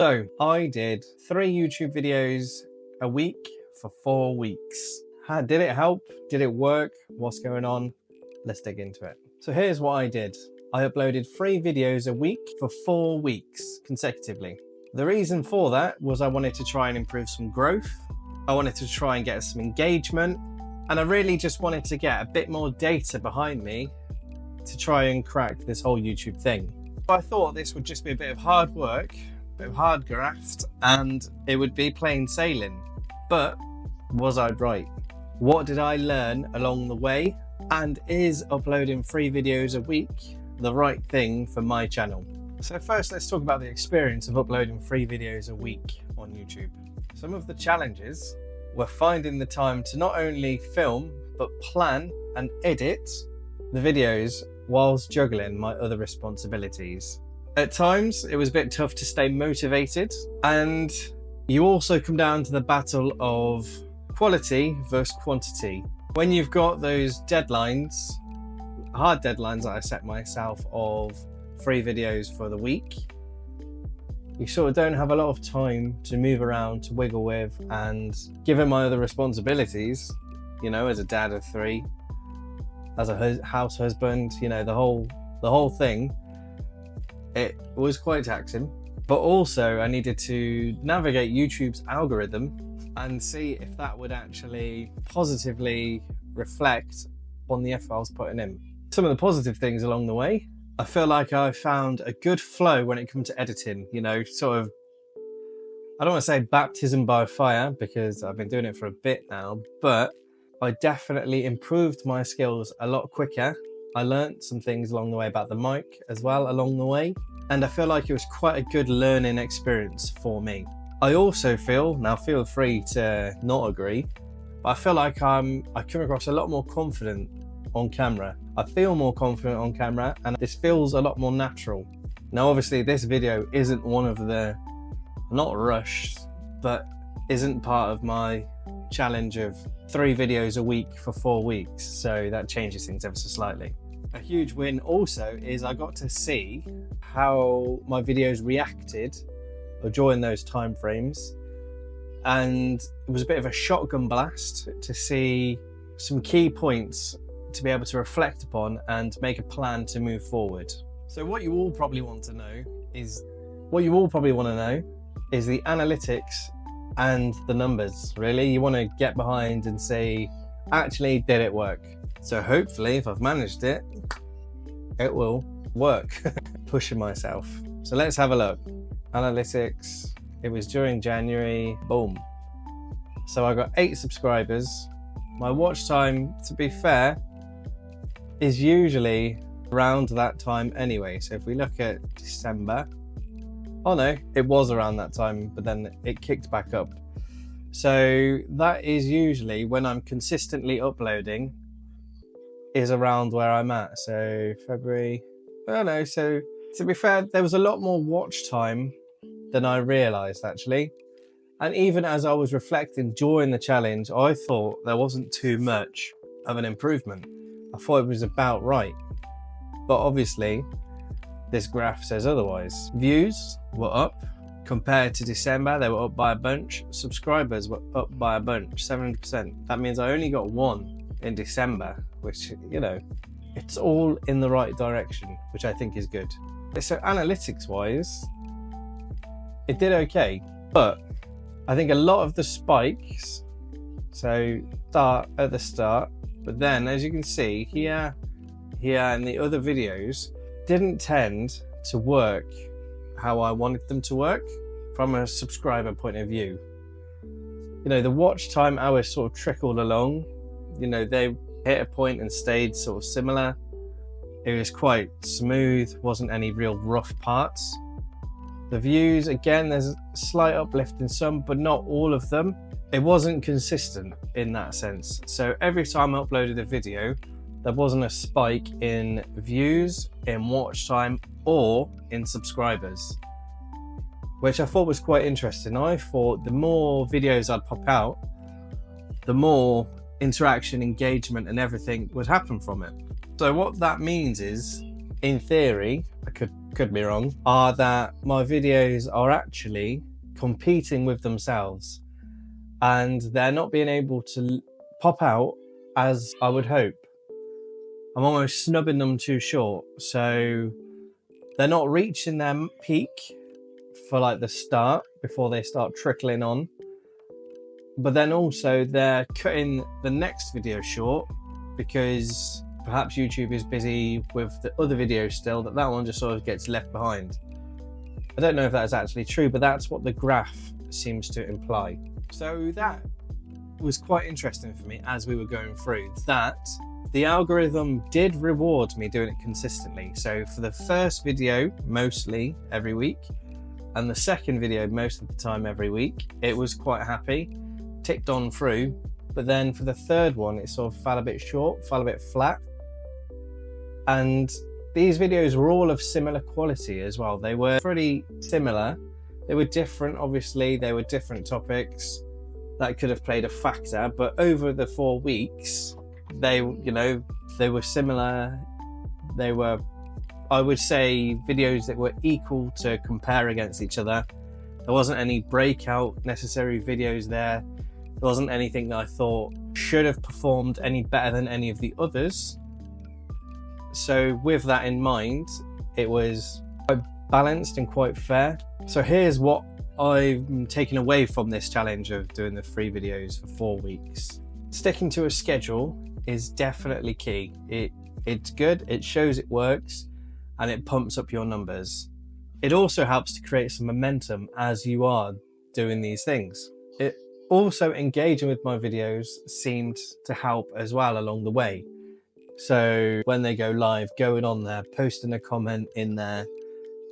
So I did 3 YouTube videos a week for 4 weeks. Did it help? Did it work? What's going on? Let's dig into it. So here's what I did. I uploaded 3 videos a week for 4 weeks consecutively. The reason for that was I wanted to try and improve some growth. I wanted to try and get some engagement. And I really just wanted to get a bit more data behind me to try and crack this whole YouTube thing. I thought this would just be a bit of hard work, a bit of hard graft, and it would be plain sailing. But was I right? What did I learn along the way? And is uploading 3 videos a week the right thing for my channel? So first, let's talk about the experience of uploading 3 videos a week on YouTube. Some of the challenges were finding the time to not only film, but plan and edit the videos whilst juggling my other responsibilities. At times, it was a bit tough to stay motivated, and you also come down to the battle of quality versus quantity. When you've got those deadlines, hard deadlines that I set myself of 3 videos for the week, you sort of don't have a lot of time to move around, to wiggle with, and given my other responsibilities, you know, as a dad of 3, as a house husband, you know, the whole thing, it was quite taxing. But also I needed to navigate YouTube's algorithm and see if that would actually positively reflect on the effort I was putting in. Some of the positive things along the way, I feel like I found a good flow when it comes to editing, you know, sort of, I don't want to say baptism by fire because I've been doing it for a bit now, but I definitely improved my skills a lot quicker. I learned some things along the way about the mic as well along the way, and I feel like it was quite a good learning experience for me. I also feel, now feel free to not agree, but I feel like I come across a lot more confident on camera. I feel more confident on camera, and this feels a lot more natural. Now obviously this video isn't one of the, not rushed, but isn't part of my challenge of 3 videos a week for 4 weeks, so that changes things ever so slightly. A huge win also is I got to see how my videos reacted during those time frames, and it was a bit of a shotgun blast to see some key points to be able to reflect upon and make a plan to move forward. So what you all probably want to know is the analytics and the numbers. Really, you want to get behind and say, actually, did it work? So hopefully, if I've managed it, it will work. Pushing myself. So let's have a look. Analytics, it was during January, boom. So I got 8 subscribers. My watch time, to be fair, is usually around that time anyway. So if we look at December, oh no, it was around that time, but then it kicked back up. So that is usually when I'm consistently uploading, is around where I'm at. So February, I don't know. So to be fair, there was a lot more watch time than I realized actually. And even as I was reflecting during the challenge, I thought there wasn't too much of an improvement. I thought it was about right. But obviously, this graph says otherwise. Views were up compared to December. They were up by a bunch. Subscribers were up by a bunch, 700%. That means I only got 1 in December, which, you know, it's all in the right direction, which I think is good. So analytics wise, it did okay, but I think a lot of the spikes, so start at the start, but then as you can see here and the other videos didn't tend to work how I wanted them to work from a subscriber point of view. You know, the watch time hours sort of trickled along. You know, they hit a point and stayed sort of similar. It was quite smooth, wasn't any real rough parts. The views, again, there's a slight uplift in some, but not all of them. It wasn't consistent in that sense. So every time I uploaded a video, there wasn't a spike in views, in watch time, or in subscribers, which I thought was quite interesting. I thought the more videos I'd pop out, the more interaction, engagement, and everything would happen from it. So what that means is, in theory, I could could be wrong, are that my videos are actually competing with themselves and they're not being able to pop out as I would hope. I'm almost snubbing them too short, so they're not reaching their peak for like the start before they start trickling on, but then also they're cutting the next video short because perhaps YouTube is busy with the other videos still, that one just sort of gets left behind. I don't know if that's actually true, but that's what the graph seems to imply. So that was quite interesting for me as we were going through, that the algorithm did reward me doing it consistently. So for the first video, mostly every week, and the second video most of the time every week, it was quite happy, ticked on through. But then for the third one, it sort of fell a bit short, fell a bit flat. And these videos were all of similar quality as well. They were pretty similar. They were different, obviously. They were different topics. That could have played a factor. But over the 4 weeks, they were similar. They were, I would say, videos that were equal to compare against each other. There wasn't any breakout necessary videos there. There wasn't anything that I thought should have performed any better than any of the others. So with that in mind, it was quite balanced and quite fair. So here's what I've taken away from this challenge of doing the 3 videos for 4 weeks. Sticking to a schedule is definitely key. It's good, it shows it works, and it pumps up your numbers. It also helps to create some momentum as you are doing these things. It also, engaging with my videos seemed to help as well along the way. So when they go live, going on there, posting a comment in there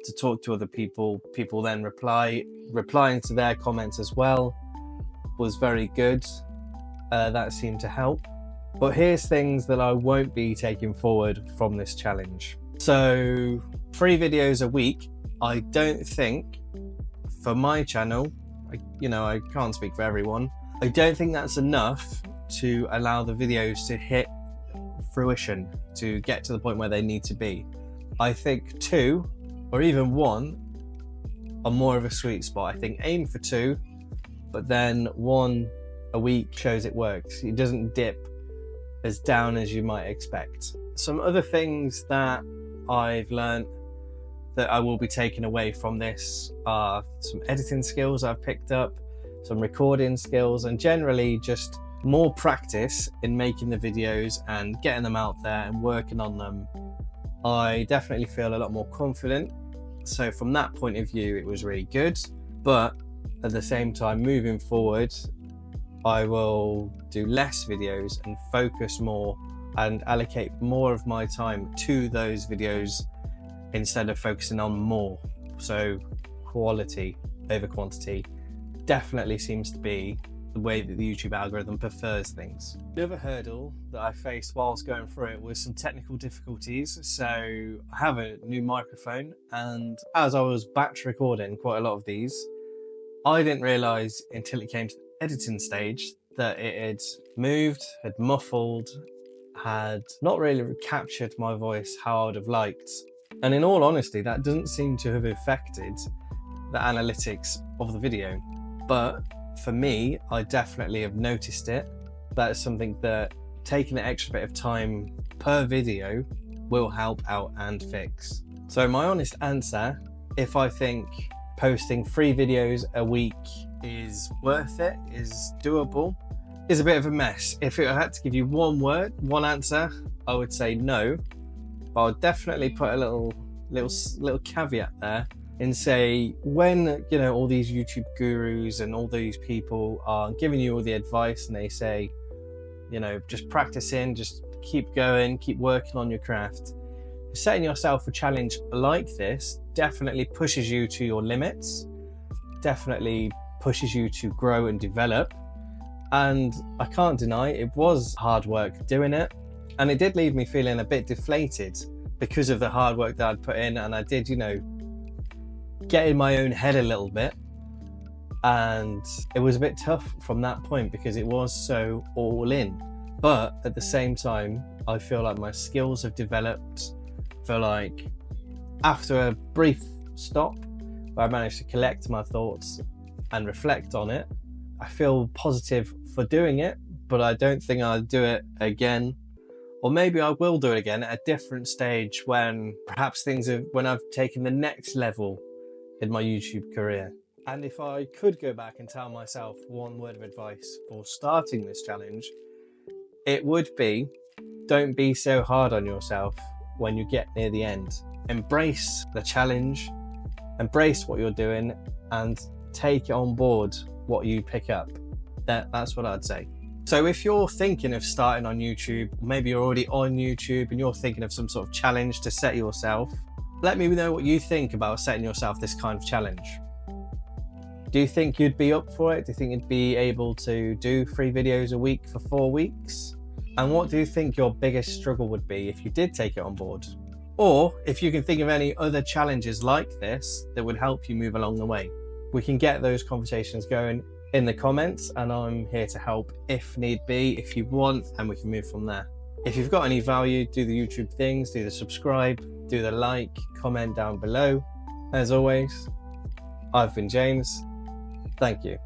to talk to other people, people then replying to their comments as well was very good. That seemed to help. But here's things that I won't be taking forward from this challenge. So 3 videos a week, I don't think for my channel, I can't speak for everyone, I don't think that's enough to allow the videos to hit fruition, to get to the point where they need to be. I think 2 or even 1 are more of a sweet spot. I think aim for 2, but then 1 a week shows it works. It doesn't dip as down as you might expect. Some other things that I've learned that I will be taking away from this are some editing skills I've picked up, some recording skills, and generally just more practice in making the videos and getting them out there and working on them. I definitely feel a lot more confident. So from that point of view, it was really good. But at the same time, moving forward, I will do less videos and focus more and allocate more of my time to those videos instead of focusing on more. So quality over quantity definitely seems to be the way that the YouTube algorithm prefers things. The other hurdle that I faced whilst going through it was some technical difficulties. So I have a new microphone, and as I was batch recording quite a lot of these, I didn't realise until it came to the editing stage that it had moved, had muffled, had not really captured my voice how I would have liked. And in all honesty, that doesn't seem to have affected the analytics of the video. But for me, I definitely have noticed it. That is something that taking an extra bit of time per video will help out and fix. So my honest answer, if I think posting 3 videos a week is worth it, is doable, is a bit of a mess. If I had to give you one answer, I would say no. But I'll definitely put a little caveat there and say, when all these YouTube gurus and all these people are giving you all the advice and they say, just practicing, just keep going, keep working on your craft, setting yourself a challenge like this definitely pushes you to your limits, definitely pushes you to grow and develop. And I can't deny it was hard work doing it. And it did leave me feeling a bit deflated because of the hard work that I'd put in. And I did, get in my own head a little bit. And it was a bit tough from that point because it was so all in. But at the same time, I feel like my skills have developed. I feel like After a brief stop where I managed to collect my thoughts and reflect on it, I feel positive for doing it, but I don't think I'll do it again. Or maybe I will do it again at a different stage when perhaps when I've taken the next level in my YouTube career. And if I could go back and tell myself one word of advice for starting this challenge, it would be, don't be so hard on yourself when you get near the end. Embrace the challenge, embrace what you're doing, and take on board what you pick up. That's what I'd say. So if you're thinking of starting on YouTube, maybe you're already on YouTube and you're thinking of some sort of challenge to set yourself, let me know what you think about setting yourself this kind of challenge. Do you think you'd be up for it? Do you think you'd be able to do 3 videos a week for 4 weeks? And what do you think your biggest struggle would be if you did take it on board? Or if you can think of any other challenges like this that would help you move along the way. We can get those conversations going in the comments, and I'm here to help if need be, if you want, and we can move from there. If you've got any value, do the YouTube things, do the subscribe, do the like, comment down below. As always, I've been James. Thank you.